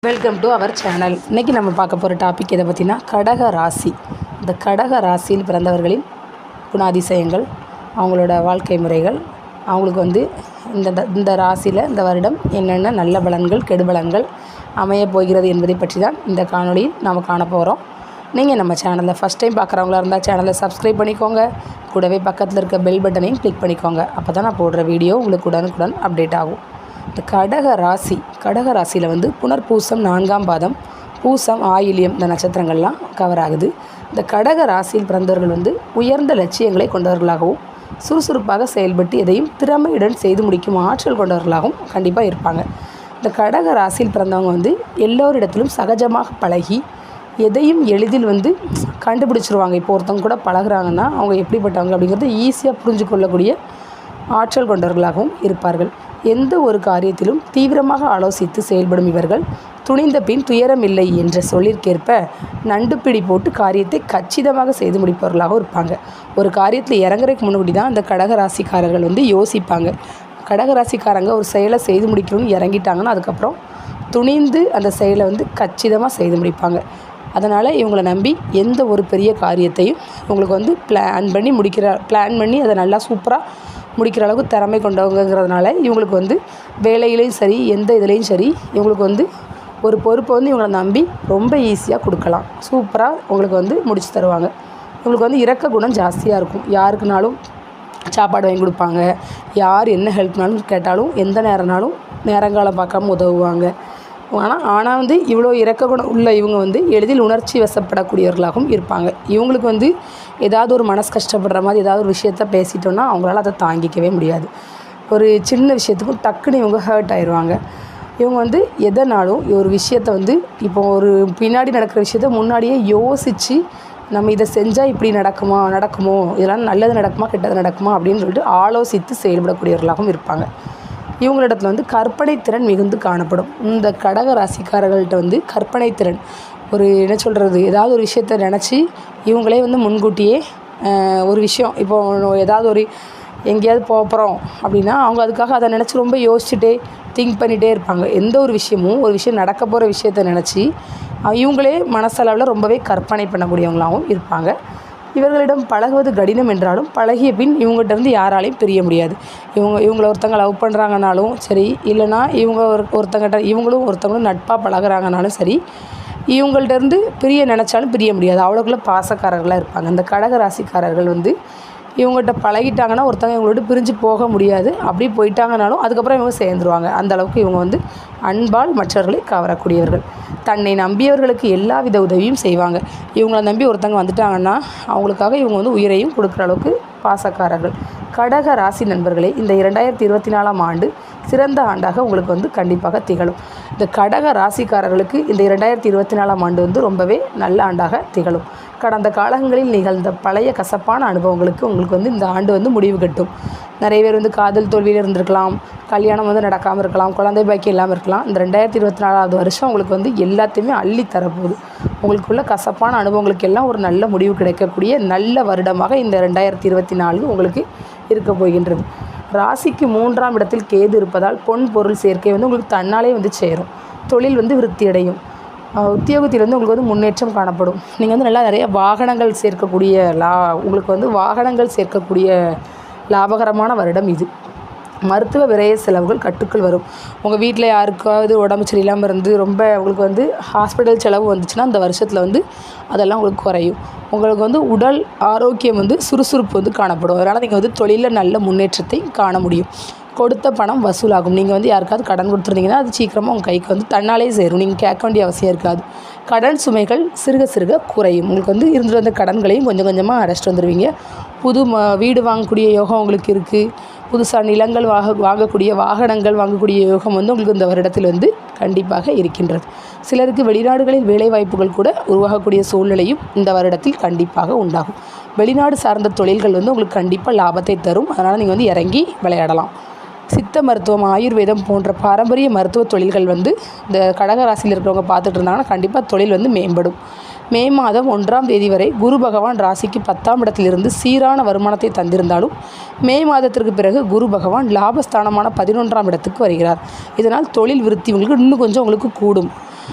Welcome to our channel. இன்றைக்கி நம்ம பார்க்க போகிற டாபிக் எதை பற்றினா கடக ராசி. இந்த கடக ராசியில் பிறந்தவர்களின் குணாதிசயங்கள், அவங்களோட வாழ்க்கை முறைகள், அவங்களுக்கு இந்த ராசியில் இந்த வருடம் என்னென்ன நல்ல பலன்கள் கெடுபலன்கள் அமையப் போகிறது என்பதை பற்றி தான் இந்த காணொலியில் நாம் காண போகிறோம். நீங்கள் நம்ம சேனலில் ஃபஸ்ட் டைம் பார்க்குறவங்களா இருந்தால் சேனலை சப்ஸ்கிரைப் பண்ணிக்கோங்க. கூடவே பக்கத்தில் இருக்க பெல் பட்டனையும் கிளிக் பண்ணிக்கோங்க. அப்போ தான் நான் போடுற வீடியோ உங்களுக்கு உடனுக்குடன் அப்டேட் ஆகும். இந்த கடக ராசியில் புனர்பூசம் 4ஆம் பாதம், பூசம், ஆயில்யம் இந்த நட்சத்திரங்கள்லாம் கவர் ஆகுது. இந்த கடக ராசியில் பிறந்தவர்கள் உயர்ந்த லட்சியங்களை கொண்டவர்களாகவும் சுறுசுறுப்பாக செயல்பட்டு எதையும் திறமையுடன் செய்து முடிக்கும் ஆற்றல் கொண்டவர்களாகவும் கண்டிப்பாக இருப்பாங்க. இந்த கடக ராசியில் பிறந்தவங்க எல்லோரிடத்திலும் சகஜமாக பழகி எதையும் எளிதில் கண்டுபிடிச்சிருவாங்க. இப்போ ஒருத்தவங்க கூட பழகுறாங்கன்னா அவங்க எப்படிப்பட்டவங்க அப்படிங்கிறது ஈஸியாக புரிஞ்சு கொள்ளக்கூடிய ஆற்றல் கொண்டவர்களாகவும் இருப்பார்கள். எந்த ஒரு காரியத்திலும் தீவிரமாக ஆலோசித்து செயல்படும் இவர்கள் துணிந்த பின் துயரம் இல்லை என்ற சொல்லிற்கேற்ப நண்டுப்பிடி போட்டு காரியத்தை கச்சிதமாக செய்து முடிப்பவர்களாகவும் இருப்பாங்க. ஒரு காரியத்தில் இறங்குறதுக்கு முன்னாடி தான் அந்த கடகராசிக்காரர்கள் யோசிப்பாங்க. கடகராசிக்காரங்க ஒரு செயலை செய்து முடிக்கணும்னு இறங்கிட்டாங்கன்னா அதுக்கப்புறம் துணிந்து அந்த செயலை கச்சிதமாக செய்து முடிப்பாங்க. அதனால் இவங்களை நம்பி எந்த ஒரு பெரிய காரியத்தையும் இவங்களுக்கு பிளான் பண்ணி அதை நல்லா சூப்பராக முடிக்கிற அளவுக்கு திறமை கொண்டவங்கிறதுனால இவங்களுக்கு வேலையிலையும் சரி எந்த இதுலேயும் சரி இவங்களுக்கு ஒரு பொறுப்பை இவங்களை நம்பி ரொம்ப ஈஸியாக கொடுக்கலாம். சூப்பராக உங்களுக்கு முடிச்சு தருவாங்க. இவங்களுக்கு இரக்க குணம் ஜாஸ்தியாக இருக்கும். யாருக்குனாலும் சாப்பாடு வாங்கி கொடுப்பாங்க. யார் என்ன ஹெல்ப்னாலும் கேட்டாலும் எந்த நேரம்னாலும் நேரங்காலம் பார்க்காம உதவுவாங்க. ஆனால் இவ்வளோ இரக்க குணம் உள்ள இவங்க எளிதில் உணர்ச்சி வசப்படக்கூடியவர்களாகவும் இருப்பாங்க. இவங்களுக்கு ஏதாவது ஒரு மனசு கஷ்டப்படுற மாதிரி ஏதாவது ஒரு விஷயத்த பேசிட்டோன்னா அவங்களால அதை தாங்கிக்கவே முடியாது. ஒரு சின்ன விஷயத்துக்கும் டக்குன்னு இவங்க ஹர்ட் ஆயிடுவாங்க. இவங்க எதனாலும் ஒரு விஷயத்த இப்போ ஒரு பின்னாடி நடக்கிற விஷயத்த முன்னாடியே யோசித்து நம்ம இதை செஞ்சால் இப்படி நடக்குமோ இதெல்லாம் நல்லது நடக்குமா கெட்டது நடக்குமா அப்படின்னு சொல்லிட்டு ஆலோசித்து செயல்படக்கூடியவர்களாகவும் இருப்பாங்க. இவங்களிடத்துல கற்பனை திறன் மிகுந்து காணப்படும். இந்த கடக ராசிக்காரர்கள்ட்ட கற்பனை திறன் என்ன சொல்கிறது, ஏதாவது ஒரு விஷயத்தை நினச்சி இவங்களே முன்கூட்டியே ஒரு விஷயம் இப்போ ஏதாவது எங்கேயாவது போகிறோம் அப்படின்னா அவங்க அதுக்காக அதை நினச்சி ரொம்ப யோசிச்சுட்டே திங்க் பண்ணிகிட்டே இருப்பாங்க. எந்த ஒரு விஷயம் நடக்க போகிற விஷயத்தை நினச்சி இவங்களே மனசளவில் ரொம்பவே கற்பனை பண்ணக்கூடியவங்களாகவும் இருப்பாங்க. இவர்களிடம் பழகுவது கடினம் என்றாலும் பழகிய பின் இவங்ககிட்ட யாராலையும் பிரிய முடியாது. இவங்களை ஒருத்தங்க லவ் பண்ணுறாங்கனாலும் சரி, இல்லைனா இவங்களும் ஒருத்தங்களும் நட்பாக பழகுறாங்கனாலும் சரி, இவங்கள்ட்ட பிரிய நினச்சாலும் பிரிய முடியாது. அவ்வளோக்குள்ள பாசக்காரர்களாக இருப்பாங்க. இந்த கடக ராசிக்காரர்கள் இவங்ககிட்ட பழகிட்டாங்கன்னா ஒருத்தங்க இவங்களோட பிரிஞ்சு போக முடியாது. அப்படி போயிட்டாங்கனாலும் அதுக்கப்புறம் இவங்க சேர்ந்துருவாங்க. அந்தளவுக்கு இவங்க அன்பால் மற்றவர்களை கவரக்கூடியவர்கள். தன்னை நம்பியவர்களுக்கு எல்லா வித உதவியும் செய்வாங்க. இவங்கள நம்பி ஒருத்தங்க வந்துட்டாங்கன்னா அவங்களுக்காக இவங்க உயிரையும் கொடுக்குற அளவுக்கு பாசக்காரர்கள். கடக ராசி நண்பர்களே, இந்த 2024ஆம் ஆண்டு சிறந்த ஆண்டாக உங்களுக்கு கண்டிப்பாக திகழும். இந்த கடக ராசிக்காரர்களுக்கு இந்த 2024ஆம் ஆண்டு ரொம்பவே நல்ல ஆண்டாக திகழும். கடந்த காலங்களில் நிகழ்ந்த பழைய கசப்பான அனுபவங்களுக்கு உங்களுக்கு இந்த ஆண்டு முடிவு கட்டும். நிறைய பேர் காதல் தோல்வியில் இருந்திருக்கலாம், கல்யாணம் நடக்காமல் இருக்கலாம், குழந்தை பாக்கியம் இல்லாமல் இருக்கலாம். இந்த 2024ஆவது வருஷம் உங்களுக்கு எல்லாத்தையுமே அள்ளி தரப்போகுது. உங்களுக்குள்ள கசப்பான அனுபவங்களுக்கு எல்லாம் ஒரு நல்ல முடிவு கிடைக்கக்கூடிய நல்ல வருடமாக இந்த 2024 உங்களுக்கு இருக்க போகின்றது. ராசிக்கு 3ஆம் இடத்தில் கேது இருப்பதால் பொன் பொருள் சேர்க்கை உங்களுக்கு தன்னாலே சேரும். தொழில் விருத்தி அடையும். உத்தியோகத்தில் உங்களுக்கு முன்னேற்றம் காணப்படும். நீங்கள் நல்லா நிறைய வாகனங்கள் சேர்க்கக்கூடிய உங்களுக்கு வாகனங்கள் சேர்க்கக்கூடிய லாபகரமான வருடம் இது. மருத்துவ விரய செலவுகள் கட்டுக்குள் வரும். உங்கள் வீட்டில் யாருக்காவது உடம்பு சரியில்லாமல் இருந்து ரொம்ப உங்களுக்கு ஹாஸ்பிட்டல் செலவு வந்துச்சுன்னா அந்த வருஷத்தில் அதெல்லாம் உங்களுக்கு குறையும். உங்களுக்கு உடல் ஆரோக்கியம் சுறுசுறுப்பு காணப்படும். அதனால் நீங்கள் தொழிலில் நல்ல முன்னேற்றத்தை காண முடியும். கொடுத்த பணம் வசூலாகும். நீங்கள் யாருக்காவது கடன் கொடுத்துருந்தீங்கன்னா அது சீக்கிரமாக உங்கள் கைக்கு தன்னாலே சேரும். நீங்கள் கேட்க வேண்டிய அவசியம் இருக்காது. கடன் சுமைகள் சிறுக சிறுக குறையும். உங்களுக்கு இருந்துட்டு வந்த கடன்களையும் கொஞ்சம் கொஞ்சமாக அடைச்சிட்டு வந்துடுவீங்க. புது வீடு வாங்கக்கூடிய யோகம் உங்களுக்கு இருக்குது. புதுசாக நிலங்கள் வாங்கக்கூடிய வாகனங்கள் வாங்கக்கூடிய யோகம் உங்களுக்கு இந்த வருடத்தில் கண்டிப்பாக இருக்கின்றது. சிலருக்கு வெளிநாடுகளில் வேலை வாய்ப்புகள் கூட உருவாகக்கூடிய சூழ்நிலையும் இந்த வருடத்தில் கண்டிப்பாக உண்டாகும். வெளிநாடு சார்ந்த தொழில்கள் உங்களுக்கு கண்டிப்பாக லாபத்தை தரும். அதனால் நீங்கள் இறங்கி விளையாடலாம். சித்த மருத்துவம், ஆயுர்வேதம் போன்ற பாரம்பரிய மருத்துவ தொழில்கள் இந்த கடக ராசியில் இருக்கிறவங்க பார்த்துட்டு இருந்தாங்கன்னா கண்டிப்பாக தொழில் மேம்படும். மே மாதம் 1ஆம் தேதி வரை குரு பகவான் ராசிக்கு 10ஆம் இடத்திலிருந்து சீரான வருமானத்தை தந்திருந்தாலும் மே மாதத்திற்கு பிறகு குரு பகவான் லாபஸ்தானமான 11ஆம் இடத்துக்கு வருகிறார். இதனால் தொழில் விருத்தி உங்களுக்கு இன்னும் கொஞ்சம் உங்களுக்கு கூடும்.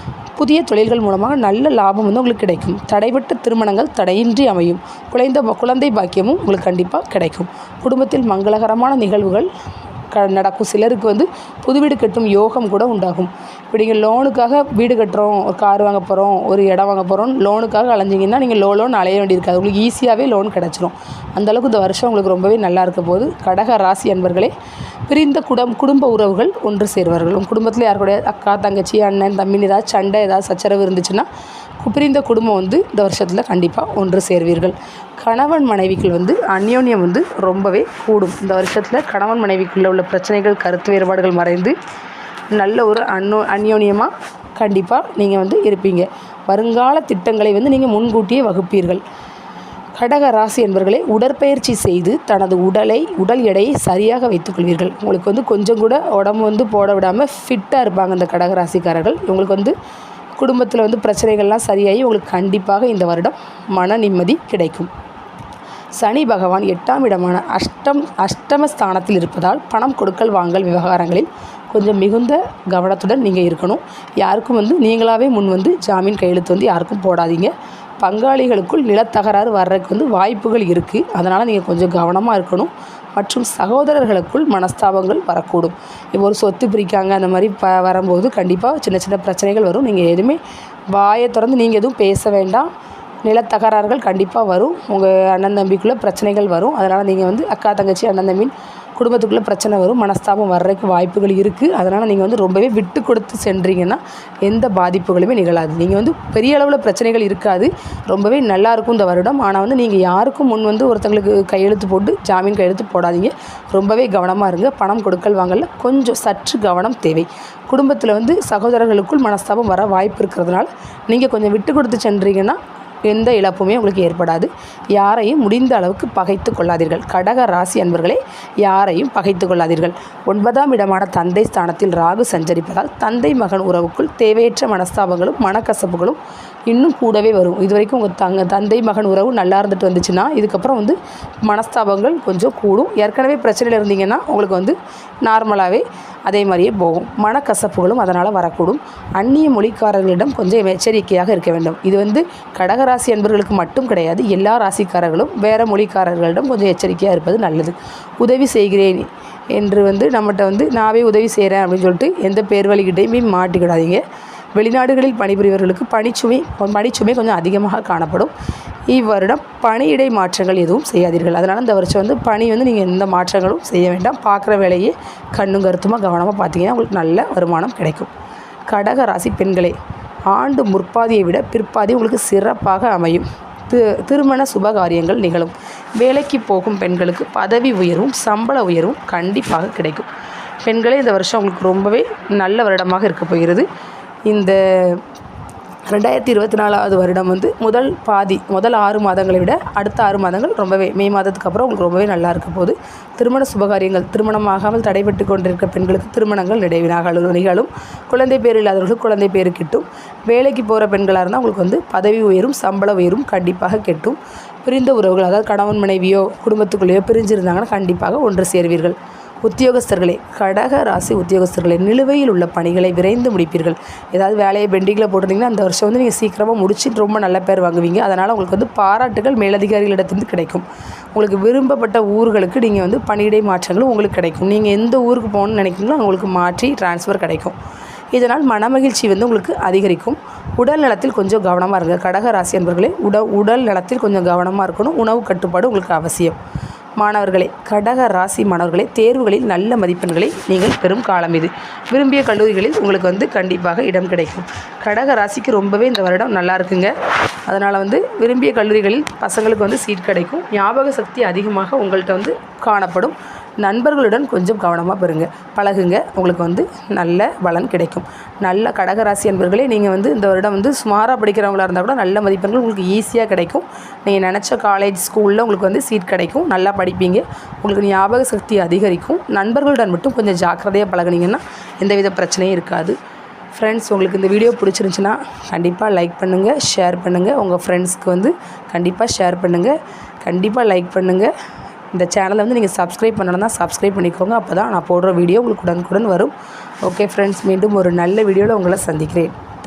புதிய தொழில்கள் மூலமாக நல்ல லாபம் வந்து உங்களுக்கு கிடைக்கும். தடைபட்ட திருமணங்கள் தடையின்றி அமையும். குழந்தை பாக்கியமும் உங்களுக்கு கண்டிப்பாக கிடைக்கும். குடும்பத்தில் மங்களகரமான நிகழ்வுகள் நடக்கும். சிலருக்கு வந்து புது வீடு கட்டும் யோகம் கூட உண்டாகும். இப்போ நீங்கள் லோனுக்காக வீடு கட்டுறோம், ஒரு கார் வாங்க போகிறோம், ஒரு இடம் வாங்க போகிறோம், லோனுக்காக அலைஞ்சிங்கன்னா நீங்கள் லோன் அலைய வேண்டியிருக்காது. உங்களுக்கு ஈஸியாகவே லோன் கிடச்சிரும். அந்தளவுக்கு இந்த வருஷம் உங்களுக்கு ரொம்பவே நல்லா இருக்க போது. கடக ராசி அன்பர்களே, பிரிந்த குடும்ப உறவுகள் ஒன்று சேர்வார்கள். உங்கள் குடும்பத்தில் யாருடைய அக்கா, தங்கச்சி, அண்ணன், தம்பின்னு ஏதாவது சண்டை, ஏதாவது சச்சரவு இருந்துச்சுன்னா பிரிந்த குடும்பம் வந்து இந்த வருஷத்தில் கண்டிப்பாக ஒன்று சேர்வீர்கள். கணவன் மனைவிகள் வந்து அந்யோன்யம் வந்து ரொம்பவே கூடும். இந்த வருஷத்தில் கணவன் மனைவிக்குள்ளே உள்ள பிரச்சனைகள், கருத்து வேறுபாடுகள் மறைந்து நல்ல ஒரு அந்யோன்யமாக கண்டிப்பாக நீங்கள் வந்து இருப்பீங்க. வருங்கால திட்டங்களை வந்து நீங்கள் முன்கூட்டியே வகுப்பீர்கள். கடக ராசி என்பவர்களே, உடற்பயிற்சி செய்து தனது உடல் எடையை சரியாக வைத்துக்கொள்வீர்கள். உங்களுக்கு வந்து கொஞ்சம் கூட உடம்பு வந்து போட விடாமல் ஃபிட்டாக இருப்பாங்க இந்த கடக ராசிக்காரர்கள். இவங்களுக்கு வந்து குடும்பத்தில் வந்து பிரச்சனைகள்லாம் சரியாகி உங்களுக்கு கண்டிப்பாக இந்த வருடம் மன நிம்மதி கிடைக்கும். சனி பகவான் 8ஆம் இடமான அஷ்டமஸ்தானத்தில் இருப்பதால் பணம் கொடுக்கல் வாங்கல் விவகாரங்களில் கொஞ்சம் மிகுந்த கவனத்துடன் நீங்கள் இருக்கணும். யாருக்கும் வந்து நீங்களாகவே முன் வந்து ஜாமீன் கையெழுத்து வந்து யாருக்கும் போடாதீங்க. பங்காளிகளுக்குள் நிலத்தகராறு வர்றதுக்கு வந்து வாய்ப்புகள் இருக்குது. அதனால் நீங்கள் கொஞ்சம் கவனமாக இருக்கணும். மற்றும் சகோதரர்களுக்குள் மனஸ்தாபங்கள் வரக்கூடும். இப்போ ஒரு சொத்து பிரிக்காங்க அந்த மாதிரி வரும்போது கண்டிப்பாக சின்ன சின்ன பிரச்சனைகள் வரும். நீங்கள் எதுவுமே வாயை திறந்து நீங்கள் எதுவும் பேச வேண்டாம். நிலத்தகராறுகள் கண்டிப்பாக வரும். உங்கள் அண்ணன் தம்பிக்குள்ளே பிரச்சனைகள் வரும். அதனால் நீங்கள் வந்து அக்கா, தங்கச்சி, அண்ணன் தம்பின் குடும்பத்துக்குள்ளே பிரச்சனை வரும். மனஸ்தாபம் வர்றதுக்கு வாய்ப்புகள் இருக்குது. அதனால் நீங்கள் வந்து ரொம்பவே விட்டு கொடுத்து சென்றீங்கன்னா எந்த பாதிப்புகளுமே நிகழாது. நீங்கள் வந்து பெரிய அளவில் பிரச்சனைகள் இருக்காது. ரொம்பவே நல்லாயிருக்கும் இந்த வருடம். ஆனால் வந்து நீங்கள் யாருக்கும் முன் வந்து ஒருத்தங்களுக்கு கையெழுத்து போட்டு ஜாமீன் கையெழுத்து போடாதீங்க. ரொம்பவே கவனமாக இருங்க. பணம் கொடுக்கல் வாங்கல கொஞ்சம் சற்று கவனம் தேவை. குடும்பத்தில் வந்து சகோதரர்களுக்குள் மனஸ்தாபம் வர வாய்ப்பு இருக்கிறதுனால நீங்கள் கொஞ்சம் விட்டு கொடுத்து சென்றீங்கன்னா எந்த இழப்புமே உங்களுக்கு ஏற்படாது. யாரையும் முடிந்த அளவுக்கு பகைத்து கொள்ளாதீர்கள். கடக ராசி அன்பர்களே, யாரையும் பகைத்து கொள்ளாதீர்கள். 9ஆம் இடமான தந்தை ஸ்தானத்தில் ராகு சஞ்சரிப்பதால் தந்தை மகன் உறவுக்குள் தேவையற்ற மனஸ்தாபங்களும் மனக்கசப்புகளும் இன்னும் கூடவே வரும். இது வரைக்கும் உங்கள் தந்தை மகன் உறவு நல்லா இருந்துட்டு வந்துச்சுன்னா இதுக்கப்புறம் வந்து மனஸ்தாபங்கள் கொஞ்சம் கூடும். ஏற்கனவே பிரச்சனையில் இருந்தீங்கன்னா உங்களுக்கு வந்து நார்மலாகவே அதே மாதிரியே போகும். மனக்கசப்புகளும் அதனால் வரக்கூடும். அந்நிய மொழிக்காரர்களிடம் கொஞ்சம் எச்சரிக்கையாக இருக்க வேண்டும். இது வந்து கடகராசி அன்பர்களுக்கு மட்டும் கிடையாது. எல்லா ராசிக்காரர்களும் வேறு மொழிக்காரர்களிடம் கொஞ்சம் எச்சரிக்கையாக இருப்பது நல்லது. உதவி செய்கிறேன் என்று வந்து நம்மகிட்ட வந்து நானே உதவி செய்கிறேன் அப்படின்னு சொல்லிட்டு எந்த பேர் வழிகிட்டையுமே மாட்டிக்கிடாதீங்க. வெளிநாடுகளில் பணிபுரிவர்களுக்கு பணிச்சுமை கொஞ்சம் அதிகமாக காணப்படும். இவ்வருடம் பணியிடை மாற்றங்கள் எதுவும் செய்யாதீர்கள். அதனால் இந்த வருஷம் வந்து பணி வந்து நீங்கள் எந்த மாற்றங்களும் செய்ய வேண்டாம். பார்க்குற வேலையே கண்ணும் கருத்துமாக கவனமாக பார்த்தீங்கன்னா உங்களுக்கு நல்ல வருமானம் கிடைக்கும். கடக ராசி பெண்களே, ஆண்டு முற்பாதியை விட பிற்பாதி உங்களுக்கு சிறப்பாக அமையும். திருமண சுபகாரியங்கள் நிகழும். வேலைக்கு போகும் பெண்களுக்கு பதவி உயர்வும் சம்பள உயர்வும் கண்டிப்பாக கிடைக்கும். பெண்களே, இந்த வருஷம் உங்களுக்கு ரொம்பவே நல்ல வருடமாக இருக்க போகிறது. இந்த 2024 வருடம் வந்து முதல் 6 மாதங்களை விட அடுத்த 6 மாதங்கள் ரொம்பவே மே மாதத்துக்கு அப்புறம் உங்களுக்கு ரொம்பவே நல்லா இருக்க போகுது. திருமண சுபகாரியங்கள், திருமணமாகாமல் தடைபட்டு கொண்டிருக்க பெண்களுக்கு திருமணங்கள் நிகழும். குழந்தை பேர் இல்லாதவர்களுக்கு குழந்தை பேர் கிட்டும். வேலைக்கு போகிற பெண்களாக இருந்தால் உங்களுக்கு வந்து பதவி உயரும் சம்பள உயரும் கண்டிப்பாக கிட்டும். பிரிந்த உறவுகள், அதாவது கணவன் மனைவியோ குடும்பத்துக்குள்ளேயோ பிரிஞ்சிருந்தாங்கன்னா கண்டிப்பாக ஒன்று சேர்வீர்கள். உத்தியோகஸ்தர்களே, கடக ராசி உத்தியோகஸ்தர்களே, நிலுவையில் உள்ள பணிகளை விரைந்து முடிப்பீர்கள். ஏதாவது வேலையை பெண்டிங்கில் போட்டிருந்தீங்கன்னா அந்த வருஷம் வந்து நீங்கள் சீக்கிரமாக முடிச்சுட்டு ரொம்ப நல்ல பேர் வாங்குவீங்க. அதனால் உங்களுக்கு வந்து பாராட்டுகள் மேலதிகாரிகளிடத்திலிருந்து கிடைக்கும். உங்களுக்கு விரும்பப்பட்ட ஊர்களுக்கு நீங்கள் வந்து பணியிடை மாற்றங்களும் உங்களுக்கு கிடைக்கும். நீங்கள் எந்த ஊருக்கு போகணும்னு நினைக்கிறீங்களோ உங்களுக்கு மாற்றி டிரான்ஸ்ஃபர் கிடைக்கும். இதனால் மனமகிழ்ச்சி வந்து உங்களுக்கு அதிகரிக்கும். உடல் நலத்தில் கொஞ்சம் கவனமாக இருங்க. கடக ராசி என்பவர்களே, உடல் நலத்தில் கொஞ்சம் கவனமாக இருக்கணும். உணவு கட்டுப்பாடு உங்களுக்கு அவசியம். மாணவர்களே, கடக ராசி மாணவர்களே, தேர்வுகளில் நல்ல மதிப்பெண்களை நீங்கள் பெறும் காலம் இது. விரும்பிய கல்லூரிகளில் உங்களுக்கு வந்து கண்டிப்பாக இடம் கிடைக்கும். கடக ராசிக்கு ரொம்பவே இந்த வருடம் நல்லா இருக்குங்க. அதனால் வந்து விரும்பிய கல்லூரிகளில் பசங்களுக்கு வந்து சீட் கிடைக்கும். ஞாபக சக்தி அதிகமாக உங்கள்கிட்ட வந்து காணப்படும். நண்பர்களுடன் கொஞ்சம் கவனமாக பழகுங்க. உங்களுக்கு வந்து நல்ல பலன் கிடைக்கும். நல்ல கடகராசி என்பவர்களே, நீங்கள் வந்து இந்த வருடம் வந்து சுமாராக படிக்கிறவங்களாக இருந்தால் கூட நல்ல மதிப்பெண்கள் உங்களுக்கு ஈஸியாக கிடைக்கும். நீங்கள் நினச்ச காலேஜ் ஸ்கூலில் உங்களுக்கு வந்து சீட் கிடைக்கும். நல்லா படிப்பீங்க. உங்களுக்கு ஞாபக சக்தி அதிகரிக்கும். நண்பர்களுடன் மட்டும் கொஞ்சம் ஜாக்கிரதையாக பழகுனீங்கன்னா எந்தவித பிரச்சனையும் இருக்காது. ஃப்ரெண்ட்ஸ், உங்களுக்கு இந்த வீடியோ பிடிச்சிருந்துச்சுன்னா கண்டிப்பாக லைக் பண்ணுங்கள், ஷேர் பண்ணுங்கள். உங்கள் ஃப்ரெண்ட்ஸ்க்கு வந்து கண்டிப்பாக ஷேர் பண்ணுங்கள், கண்டிப்பாக லைக் பண்ணுங்கள். இந்த சேனலை வந்து நீங்கள் சப்ஸ்கிரைப் பண்ணணும்னா சப்ஸ்கிரைப் பண்ணிக்கோங்க. அப்போ தான் நான் போடுற வீடியோ உங்களுக்கு உடனுக்குடன் வரும். ஓகே ஃப்ரெண்ட்ஸ், மீண்டும் ஒரு நல்ல வீடியோவில் உங்களை சந்திக்கிறேன்.